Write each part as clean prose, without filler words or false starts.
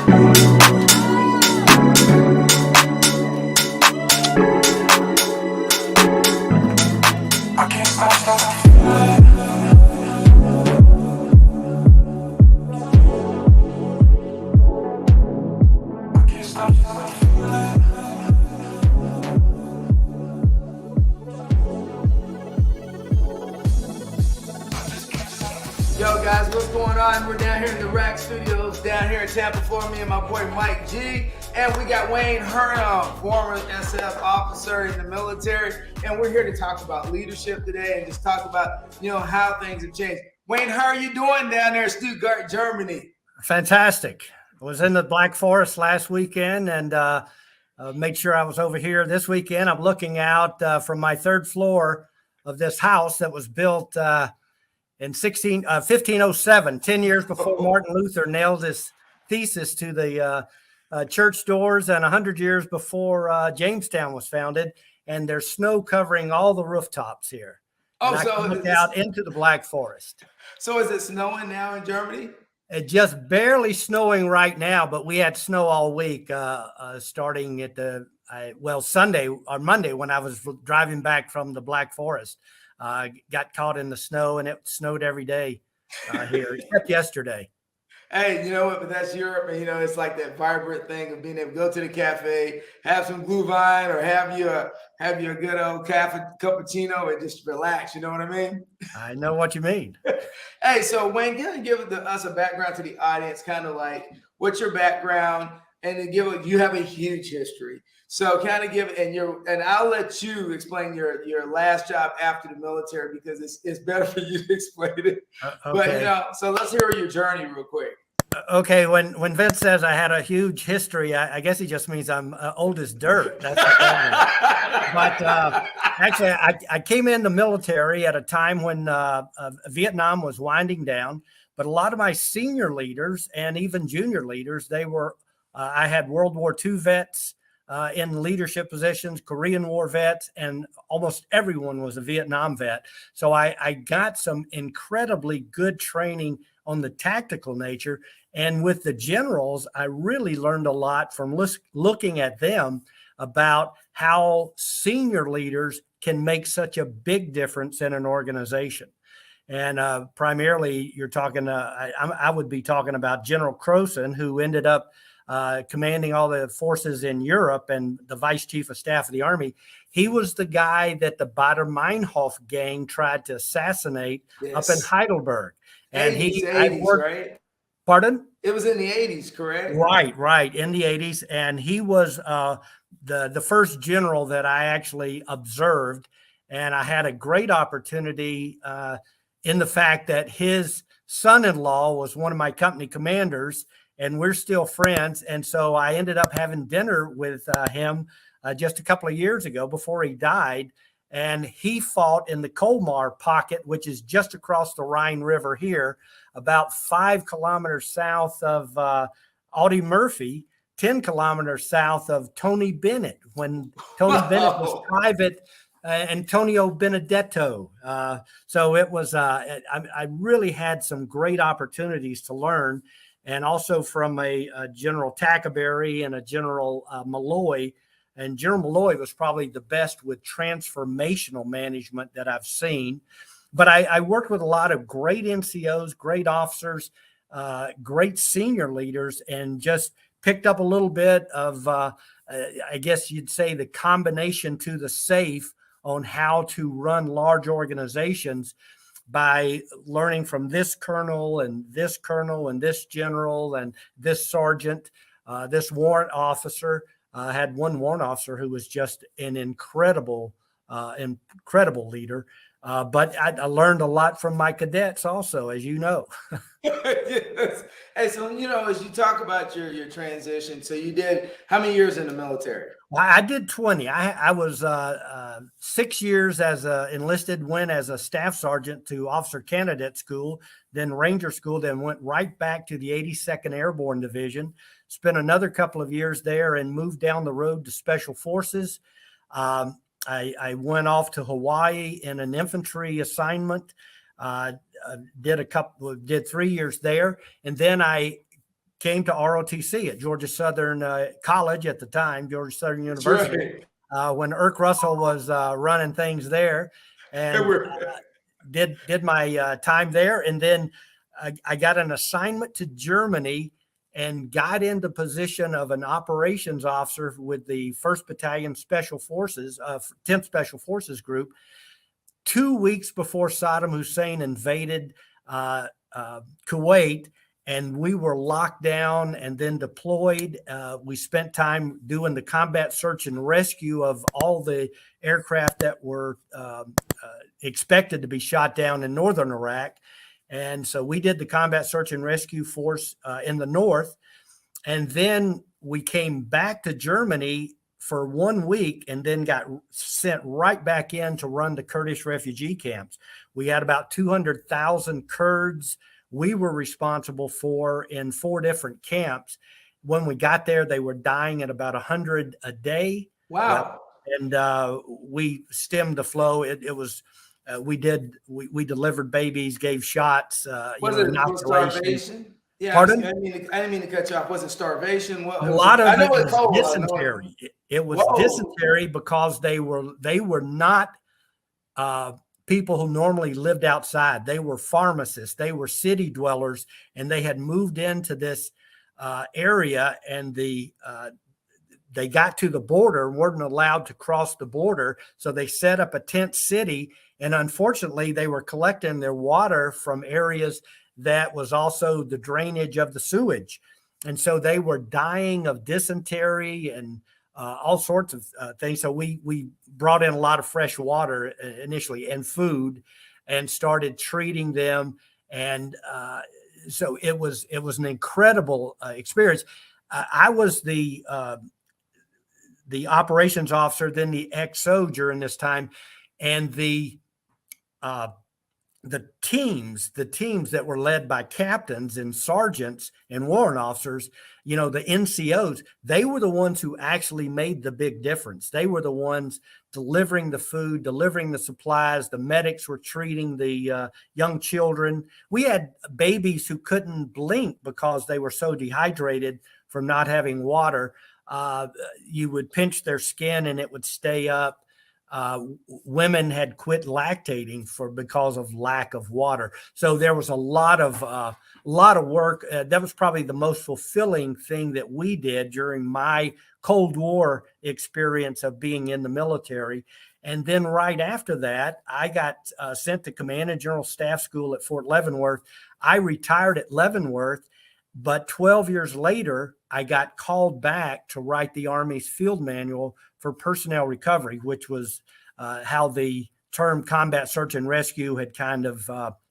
Yo guys, what's going on? We're down here in the Rack Studios, down here in Tampa, Florida, me and my boy Mike G. And we got Wayne Hurnham, former SF officer in the military. And we're here to talk about leadership today and just talk about, how things have changed. Wayne, how are you doing down there in Stuttgart, Germany? Fantastic. I was in the Black Forest last weekend and made sure I was over here this weekend. I'm looking out from my third floor of this house that was built in 1507, 10 years before Martin Luther nailed his thesis to the church doors, and 100 years before Jamestown was founded. And there's snow covering all the rooftops here. Oh, and so I can look out into the Black Forest. So is it snowing now in Germany? It's just barely snowing right now, but we had snow all week, starting at Sunday or Monday when I was driving back from the Black Forest. Got caught in the snow, and it snowed every day here, except yesterday. Hey, you know what? But that's Europe, and it's like that vibrant thing of being able to go to the cafe, have some glühwein, or have you a good old cappuccino, and just relax. You know what I mean? I know what you mean. Hey, so Wayne, give us a background to the audience, kind of like what's your background, and then you have a huge history. So kind of and I'll let you explain your last job after the military because it's better for you to explain it. Okay. But so let's hear your journey real quick. Okay, when Vince says I had a huge history, I guess he just means I'm old as dirt. That's what that means. But actually, I came in the military at a time when Vietnam was winding down. But a lot of my senior leaders and even junior leaders, I had World War II vets in leadership positions, Korean War vets, and almost everyone was a Vietnam vet. So I got some incredibly good training on the tactical nature. And with the generals, I really learned a lot from looking at them about how senior leaders can make such a big difference in an organization. And primarily, you're talking, I would be talking about General Croson, who ended up commanding all the forces in Europe and the vice chief of staff of the army. He was the guy that the Baader-Meinhof gang tried to assassinate up in Heidelberg. And 80s, right? Pardon? It was in the 80s, correct? Right, in the 80s. And he was the first general that I actually observed. And I had a great opportunity in the fact that his son-in-law was one of my company commanders, and we're still friends. And so I ended up having dinner with him just a couple of years ago before he died. And he fought in the Colmar pocket, which is just across the Rhine River here, about 5 kilometers south of Audie Murphy, 10 kilometers south of Tony Bennett, when Tony Bennett was private Antonio Benedetto. So it was, I really had some great opportunities to learn. And also from a General Tackaberry and a General Malloy. And General Malloy was probably the best with transformational management that I've seen. But I worked with a lot of great NCOs, great officers, great senior leaders, and just picked up a little bit of, I guess you'd say, the combination to the safe on how to run large organizations by learning from this colonel and this general and this sergeant, this warrant officer. I had one warrant officer who was just an incredible leader. But I learned a lot from my cadets also, as you know. Yes. Hey, so, as you talk about your transition, so you did how many years in the military? Well, I did 20. I was 6 years as enlisted, went as a staff sergeant to officer candidate school, then Ranger school, then went right back to the 82nd Airborne Division, spent another couple of years there and moved down the road to Special Forces. I went off to Hawaii in an infantry assignment, did 3 years there. And then I came to ROTC at Georgia Southern College at the time, Georgia Southern University, when Irk Russell was running things there, and did my time there. And then I got an assignment to Germany and got into position of an operations officer with the 1st Battalion Special Forces, 10th Special Forces Group, 2 weeks before Saddam Hussein invaded Kuwait, and we were locked down and then deployed. We spent time doing the combat search and rescue of all the aircraft that were expected to be shot down in northern Iraq. And so we did the combat search and rescue force in the north. And then we came back to Germany for 1 week and then got sent right back in to run the Kurdish refugee camps. We had about 200,000 Kurds we were responsible for in 4 different camps. When we got there, they were dying at about 100 a day. Wow. And we stemmed the flow. It was, we delivered babies, gave shots. Was it starvation? Yeah, Pardon? I didn't mean to cut you off. Was it starvation? A lot of it was dysentery. It was dysentery because they were not people who normally lived outside. They were pharmacists. They were city dwellers, and they had moved into this area, and they got to the border, weren't allowed to cross the border. So they set up a tent city. And unfortunately, they were collecting their water from areas that was also the drainage of the sewage. And so they were dying of dysentery and all sorts of things. So we brought in a lot of fresh water initially and food and started treating them. And so it was an incredible experience. I was the operations officer, then the XO during this time, and the teams that were led by captains and sergeants and warrant officers, the NCOs, they were the ones who actually made the big difference. They were the ones delivering the food, delivering the supplies. The medics were treating the young children. We had babies who couldn't blink because they were so dehydrated from not having water. You would pinch their skin and it would stay up. Women had quit lactating because of lack of water. So there was a lot of work. That was probably the most fulfilling thing that we did during my Cold War experience of being in the military. And then right after that, I got sent to Command and General Staff School at Fort Leavenworth. I retired at Leavenworth, but 12 years later, I got called back to write the Army's field manual for personnel recovery, which was how the term combat search and rescue had kind of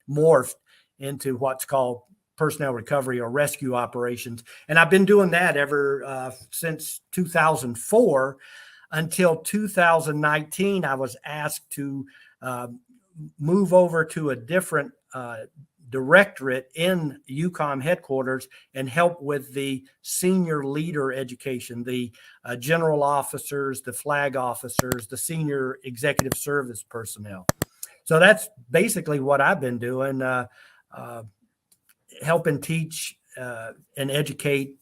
morphed into what's called personnel recovery or rescue operations. And I've been doing that ever since 2004 until 2019. I was asked to move over to a different directorate in UCOM headquarters and help with the senior leader education, the general officers, the flag officers, the senior executive service personnel. So that's basically what I've been doing, helping teach and educate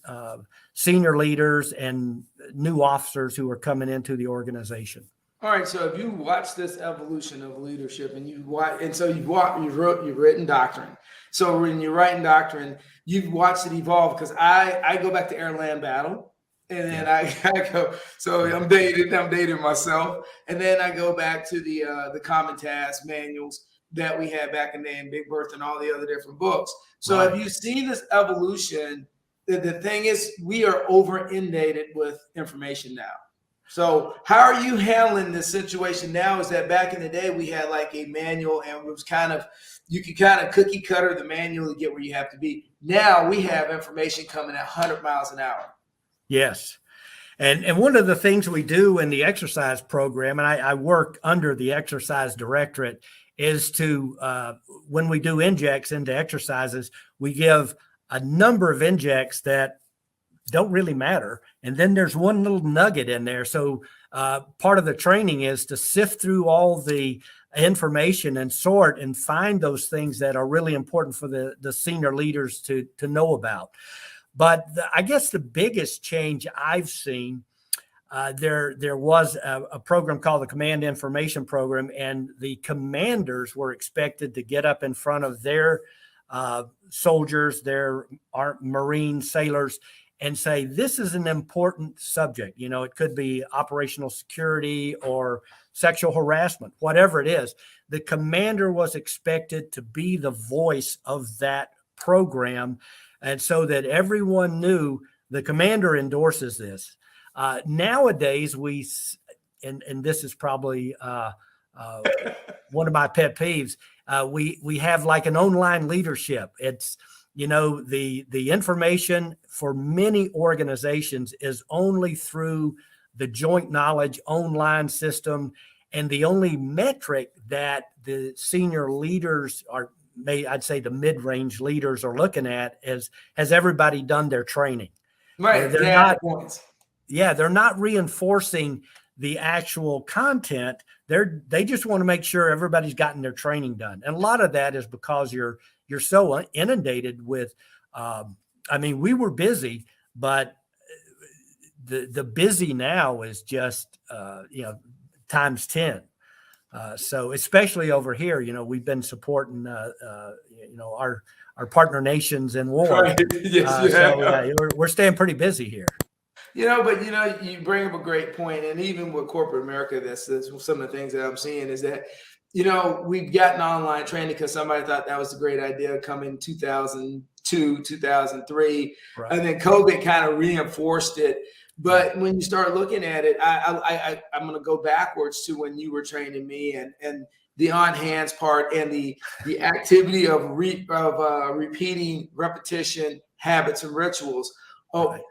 senior leaders and new officers who are coming into the organization. All right, so if you watch this evolution of leadership, and you've written doctrine. So when you're writing doctrine, you've watched it evolve. Because I go back to air-land battle, and then I go. So I'm dating myself, and then I go back to the common task manuals that we had back in the day in Big Berth and all the other different books. So if you see this evolution, the thing is, we are over inundated with information now. So how are you handling this situation now? Is that back in the day we had like a manual and it was you could kind of cookie cutter the manual to get where you have to be. Now we have information coming at 100 miles an hour. Yes. And one of the things we do in the exercise program, and I work under the exercise directorate, is to, when we do injects into exercises, we give a number of injects that don't really matter. And then there's one little nugget in there. So part of the training is to sift through all the information and sort and find those things that are really important for the senior leaders to know about. But I guess the biggest change I've seen, there was a program called the Command Information Program, and the commanders were expected to get up in front of their soldiers, their Marine sailors, and say, this is an important subject. You know, it could be operational security or sexual harassment, whatever it is. The commander was expected to be the voice of that program, and so that everyone knew the commander endorses this. Nowadays, and this is probably one of my pet peeves, we have like an online leadership. It's, you know, the information for many organizations is only through the joint knowledge online system, and the only metric that the senior leaders I'd say the mid-range leaders are looking at is, has everybody done their training? Right. They're not points. Yeah, they're not reinforcing the actual content. They just want to make sure everybody's gotten their training done. And a lot of that is because you're so inundated with, I mean, we were busy, but the busy now is just, you know, times 10. So especially over here, you know, we've been supporting, you know, our partner nations in war. Right. Yes, so we're staying pretty busy here. You know, but you know, you bring up a great point, and even with corporate America, that's some of the things that I'm seeing is that, you know, we've gotten online training because somebody thought that was a great idea coming 2002, 2003, right. And then COVID kind of reinforced it. But when you start looking at it, I'm going to go backwards to when you were training me, and the on hands part and the activity of repeating repetition habits and rituals. Oh. Right.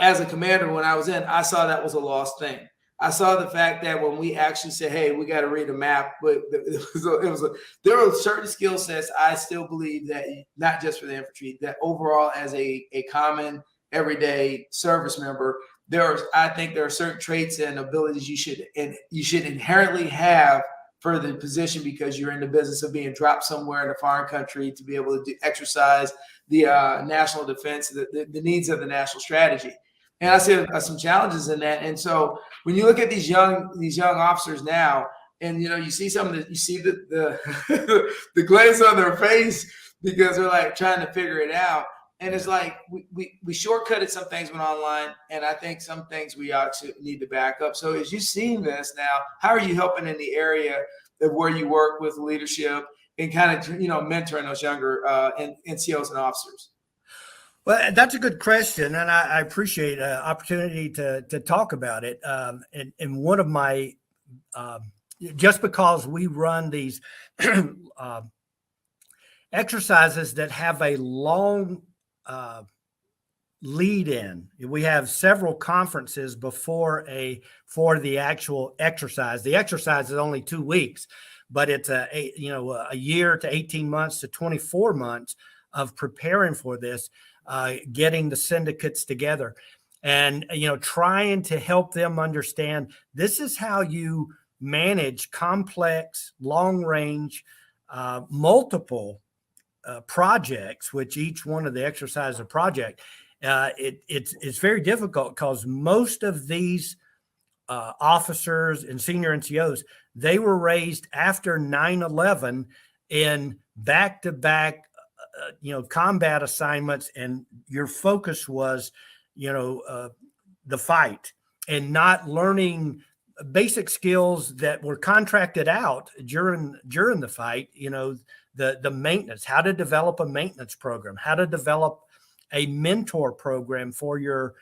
As a commander, when I was in, I saw that was a lost thing. I saw the fact that when we actually said, "Hey, we got to read a map," but there were certain skill sets I still believe that, not just for the infantry, that overall as a common everyday service member, I think there are certain traits and abilities you should inherently have for the position, because you're in the business of being dropped somewhere in a foreign country to be able to exercise the national defense, the needs of the national strategy. And I see some challenges in that. And so when you look at these young officers now, and you know, you see the the glaze on their face because they're like trying to figure it out. And it's like we shortcutted some things when online, and I think some things we actually need to back up. So as you've seen this now, how are you helping in the area of where you work with leadership and kind of, you know, mentoring those younger NCOs and officers? Well, that's a good question, and I appreciate an opportunity to talk about it. And one of my, just because we run these exercises that have a long lead in, we have several conferences for the actual exercise. The exercise is only 2 weeks, but it's a year to 18 months to 24 months of preparing for this, getting the syndicates together, and, you know, trying to help them understand this is how you manage complex, long range, multiple projects, which each one of the exercises a project. It's very difficult because most of these officers and senior NCOs, they were raised after 9/11 in back-to-back combat assignments, and your focus was, the fight, and not learning basic skills that were contracted out during the fight. The maintenance, how to develop a maintenance program, how to develop a mentor program for your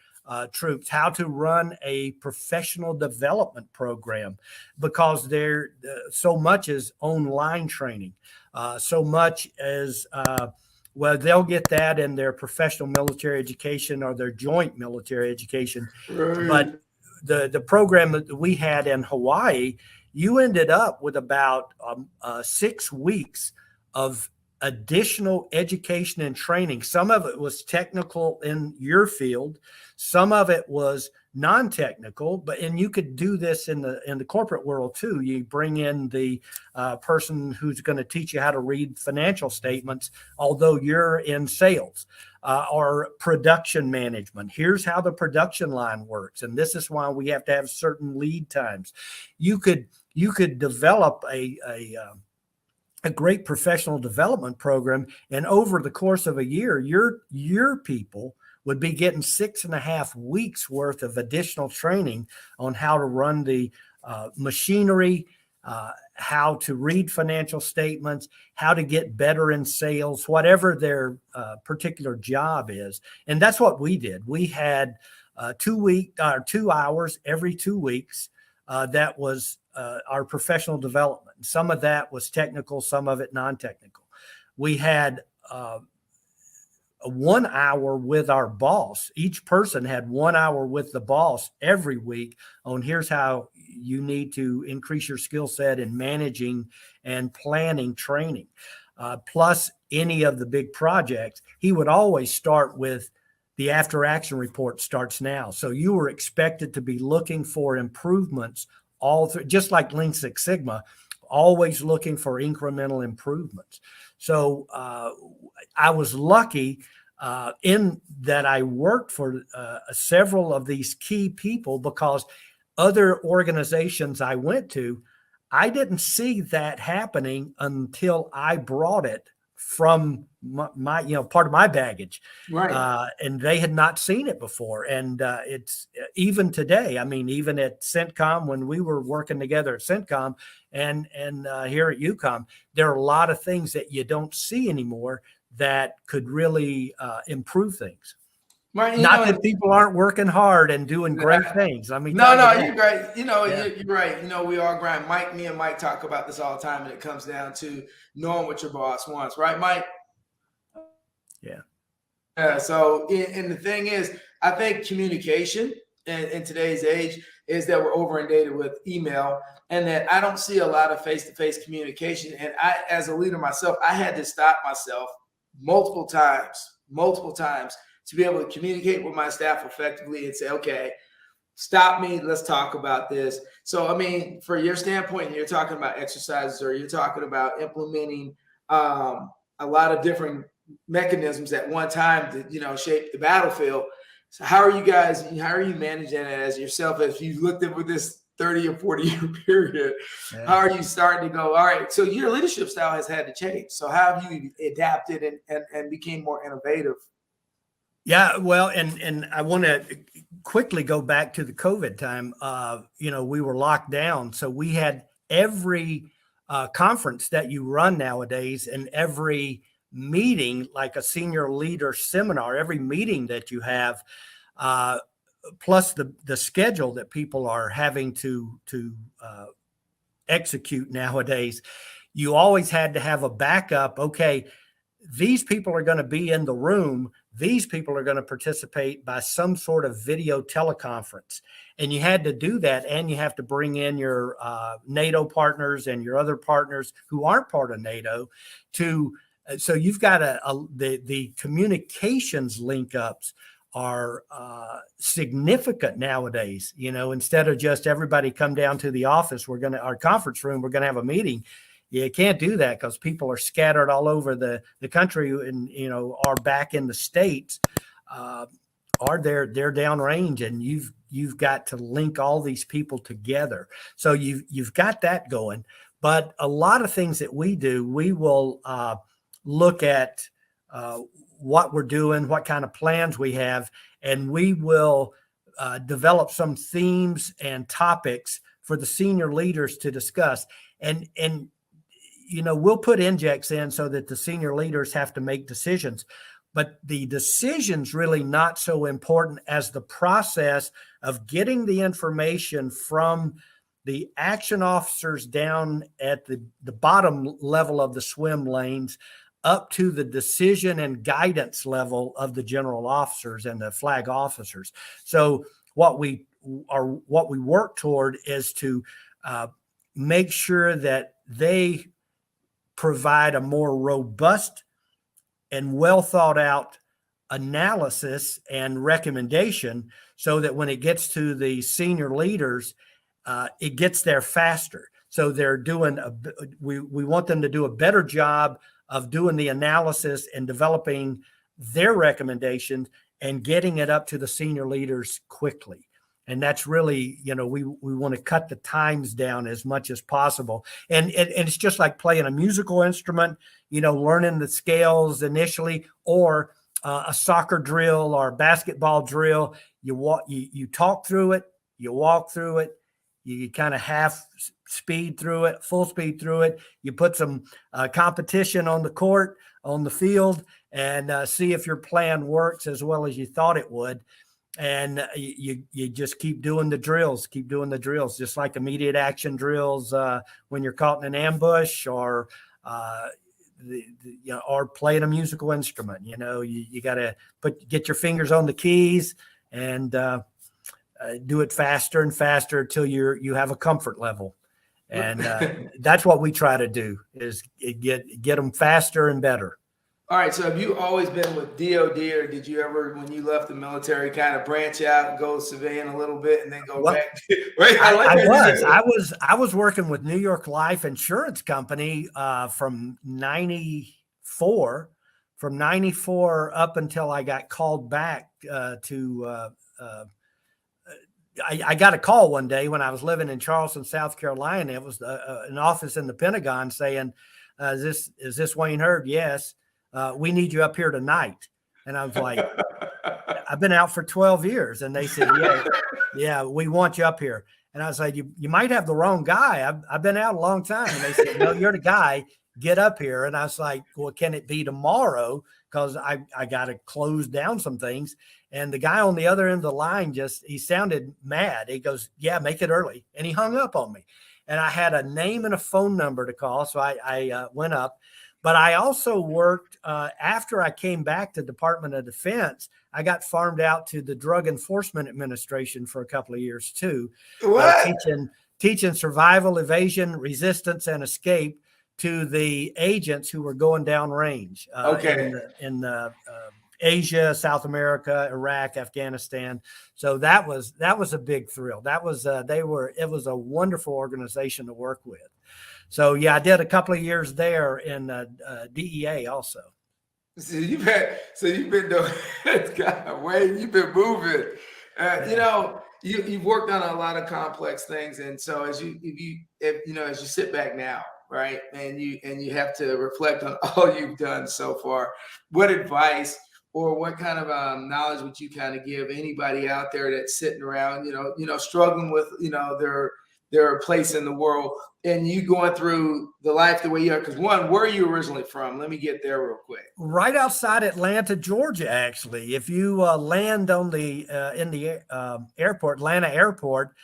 troops, how to run a professional development program, because there so much is online training, so much as well, they'll get that in their professional military education or their joint military education. Right. But the program that we had in Hawaii, you ended up with about 6 weeks of additional education and training. Some of it was technical in your field, some of it was non-technical, and you could do this in the corporate world too. You bring in the person who's going to teach you how to read financial statements, although you're in sales, or production management. Here's how the production line works, and this is why we have to have certain lead times. You could develop a great professional development program, and over the course of a year, your people would be getting 6.5 weeks worth of additional training on how to run the machinery, how to read financial statements, how to get better in sales, whatever their particular job is. And that's what we did. We had 2 hours every 2 weeks. That was our professional development. Some of that was technical, some of it non-technical. We had 1 hour with our boss. Each person had 1 hour with the boss every week on here's how you need to increase your skill set in managing and planning training. Plus any of the big projects, he would always start with the after action report starts now. So you were expected to be looking for improvements all through, just like Lean Six Sigma, always looking for incremental improvements. So I was lucky in that I worked for several of these key people, because other organizations I went to, I didn't see that happening until I brought it from my part of my baggage. Right. And they had not seen it before. And it's even today, I mean, even at CENTCOM, when we were working together at CENTCOM and here at UCOM, there are a lot of things that you don't see anymore that could really improve things. Right, Not that people aren't working hard and doing great things. I mean, no, you're great. Yeah. You're right. We all grind. Me and Mike talk about this all the time, and it comes down to knowing what your boss wants, right, Mike? Yeah. So, and the thing is, I think communication in today's age is that we're over inundated with email, and that I don't see a lot of face-to-face communication. And I, as a leader myself, I had to stop myself multiple times to be able to communicate with my staff effectively and say, okay, stop me, let's talk about this. So, I mean, for your standpoint, you're talking about exercises, or you're talking about implementing a lot of different mechanisms at one time to, shape the battlefield. So how are you managing it as yourself, as you looked at with this 30 or 40 year period? Yeah. How are you starting to go, all right, so your leadership style has had to change. So how have you adapted and became more innovative? Yeah, well, and I want to quickly go back to the COVID time. We were locked down, so we had every conference that you run nowadays, and every meeting, like a senior leader seminar, every meeting that you have, plus the schedule that people are having to execute nowadays, you always had to have a backup. Okay, these people are going to be in the room. These people are going to participate by some sort of video teleconference. And you had to do that. And you have to bring in your NATO partners and your other partners who aren't part of NATO so you've got the communications link ups are significant nowadays. Instead of just everybody come down to the office, our conference room, we're going to have a meeting. You can't do that because people are scattered all over the country, and are back in the States, or they're downrange, and you've got to link all these people together. So you've got that going. But a lot of things that we do, we will look at what we're doing, what kind of plans we have, and we will develop some themes and topics for the senior leaders to discuss. And we'll put injects in so that the senior leaders have to make decisions, but the decision's really not so important as the process of getting the information from the action officers down at the bottom level of the swim lanes up to the decision and guidance level of the general officers and the flag officers. So what we work toward is to make sure that they provide a more robust and well thought out analysis and recommendation so that when it gets to the senior leaders, it gets there faster. So they're doing we want them to do a better job of doing the analysis and developing their recommendations and getting it up to the senior leaders quickly. And that's really, we want to cut the times down as much as possible. And it's just like playing a musical instrument, learning the scales initially, or a soccer drill or a basketball drill. You talk through it, you walk through it, you kind of half speed through it, full speed through it. You put some competition on the court, on the field, and see if your plan works as well as you thought it would. And you just keep doing the drills, just like immediate action drills when you're caught in an ambush, or or playing a musical instrument. You got to get your fingers on the keys and do it faster and faster until you have a comfort level. And that's what we try to do, is get them faster and better. All right. So have you always been with DOD, or did you ever, when you left the military, kind of branch out and go civilian a little bit and then go back? I was working with New York Life Insurance Company from 94 up until I got called back to I got a call one day when I was living in Charleston, South Carolina. It was an office in the Pentagon saying, is this Wayne Hurd? Yes. We need you up here tonight. And I was like, I've been out for 12 years. And they said, yeah, we want you up here. And I was like, you might have the wrong guy. I've been out a long time. And they said, no, you're the guy. Get up here. And I was like, well, can it be tomorrow? Because I got to close down some things. And the guy on the other end of the line he sounded mad. He goes, yeah, make it early. And he hung up on me. And I had a name and a phone number to call. So I went up. But I also worked after I came back to Department of Defense. I got farmed out to the Drug Enforcement Administration for a couple of years too, teaching survival, evasion, resistance, and escape to the agents who were going downrange in Asia, South America, Iraq, Afghanistan. So that was a big thrill. That was it was a wonderful organization to work with. So yeah, I did a couple of years there in DEA also. So you've been doing God, Wayne, you've been moving. You've worked on a lot of complex things, and so as you sit back now, right, and you have to reflect on all you've done so far, what advice or what kind of knowledge would you kind of give anybody out there that's sitting around, struggling with their place in the world, and you going through the life the way you are? Because one, where are you originally from? Let me get there real quick. Right outside Atlanta, Georgia, actually. If you land on in the airport, Atlanta airport,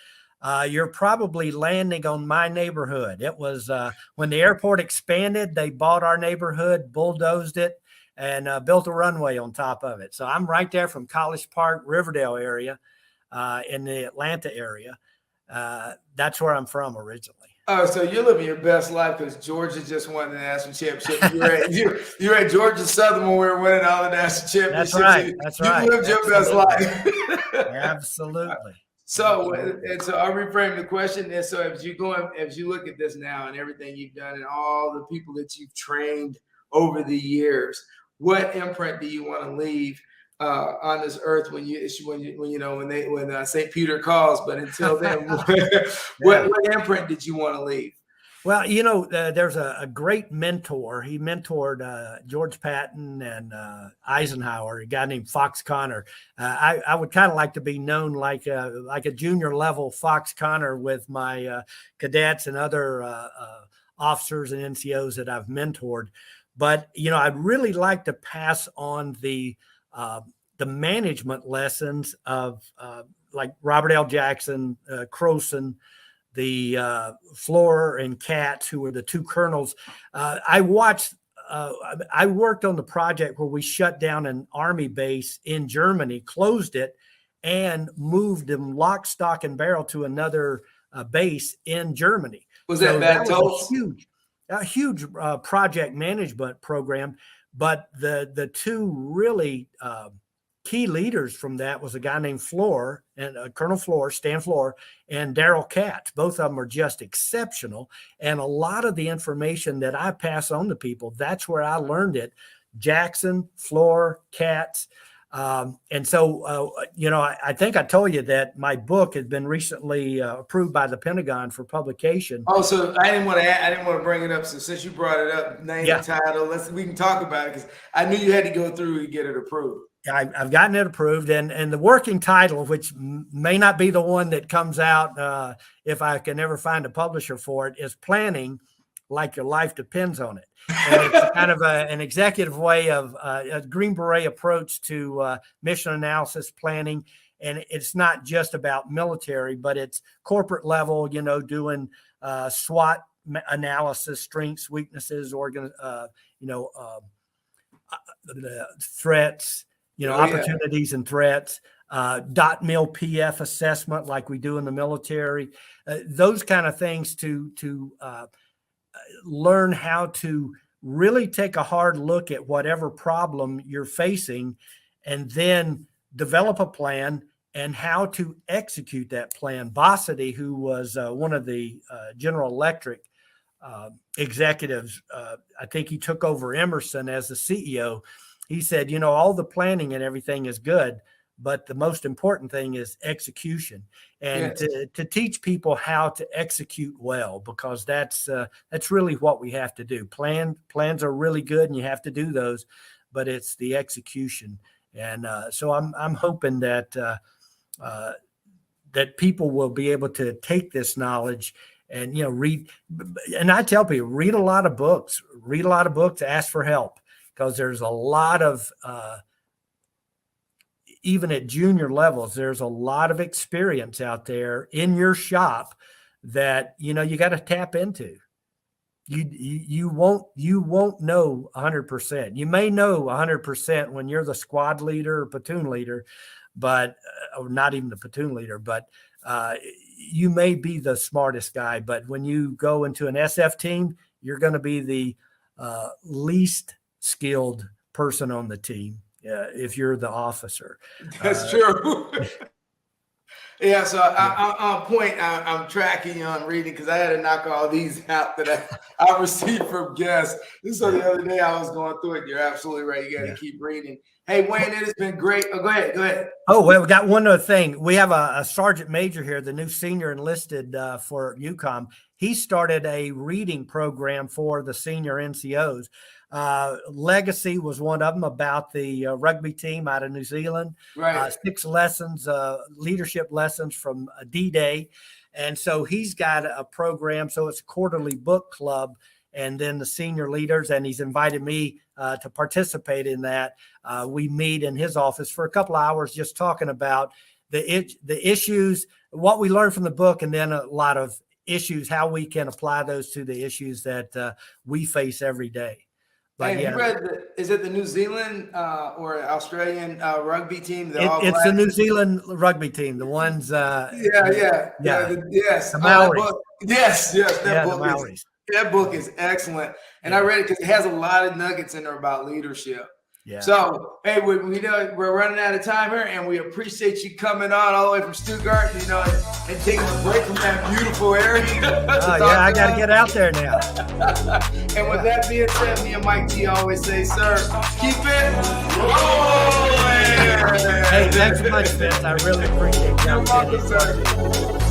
you're probably landing on my neighborhood. It was when the airport expanded, they bought our neighborhood, bulldozed it, and built a runway on top of it. So I'm right there from College Park, Riverdale area, in the Atlanta area. That's where I'm from originally. Oh, so you're living your best life because Georgia just won the national championship. You're at Georgia Southern when we were winning all the national championships. That's right. You lived your best life. Absolutely. So I'll reframe the question. And so as you look at this now and everything you've done and all the people that you've trained over the years, what imprint do you want to leave on this earth when St. Peter calls? But until then, what imprint did you want to leave? Well, there's a great mentor. He mentored George Patton and Eisenhower, a guy named Fox Connor. I would kind of like to be known like a junior level Fox Connor with my cadets and other officers and NCOs that I've mentored. But, I'd really like to pass on the management lessons of like Robert L. Jackson, Croson, the Flohr and Katz, who were the two colonels. I worked on the project where we shut down an army base in Germany, closed it, and moved them lock, stock, and barrel to another base in Germany. Was that Bad Toast? Huge. a huge project management program. But the two really key leaders from that was a guy named Floor and Colonel Floor, Stan Floor, and Daryl Katz. Both of them are just exceptional. And a lot of the information that I pass on to people, that's where I learned it. Jackson, Floor, Katz. And so, I think I told you that my book has been recently approved by the Pentagon for publication. Oh, so I didn't want to bring it up. So since you brought it up, name the title, we can talk about it, because I knew you had to go through to get it approved. I've gotten it approved, and the working title, which may not be the one that comes out if I can ever find a publisher for it, is Planning Like Your Life Depends on It. And it's kind of an executive way of a Green Beret approach to mission analysis planning. And it's not just about military, but it's corporate level, doing SWOT analysis, strengths, weaknesses, threats, opportunities and threats, .mil PF assessment like we do in the military, those kind of things to learn how to really take a hard look at whatever problem you're facing, and then develop a plan and how to execute that plan. Bossity, who was one of the General Electric executives, I think he took over Emerson as the CEO. He said, all the planning and everything is good, but the most important thing is execution, and to teach people how to execute well, because that's really what we have to do. Plans are really good, and you have to do those, but it's the execution. And so I'm hoping that that people will be able to take this knowledge and read. And I tell people, read a lot of books, ask for help, because there's a lot of even at junior levels, there's a lot of experience out there in your shop that, you got to tap into. You won't know 100%. You may know 100% when you're the squad leader or platoon leader, but or not even the platoon leader, but you may be the smartest guy. But when you go into an SF team, you're going to be the least skilled person on the team. If you're the officer. That's true. Yeah, so on point, I'm tracking you on reading, because I had to knock all these out that I received from guests. So the other day I was going through it. You're absolutely right. You got to keep reading. Hey, Wayne, it has been great. Oh, go ahead. Oh, well, we got one other thing. We have a sergeant major here, the new senior enlisted for UCOM. He started a reading program for the senior NCOs. Legacy was one of them, about the rugby team out of New Zealand. Right. 6 lessons, leadership lessons from D-Day. And so he's got a program. So it's a quarterly book club, and then the senior leaders, and he's invited me to participate in that. We meet in his office for a couple of hours, just talking about the issues, what we learned from the book, and then a lot of issues, how we can apply those to the issues that we face every day. But hey, is it the New Zealand or Australian rugby team? It's the New Zealand rugby team. The ones. Yes. The Maoris. Yes. That book is excellent, and I read it because it has a lot of nuggets in there about leadership. Yeah. So, hey, we're running out of time here, and we appreciate you coming on all the way from Stuttgart, and taking a break from that beautiful area. I got to get out there now. And with that being said, me and Mike G always say, sir, keep it rolling. Hey, thanks so much, Vince. I really appreciate it. You're welcome, sir.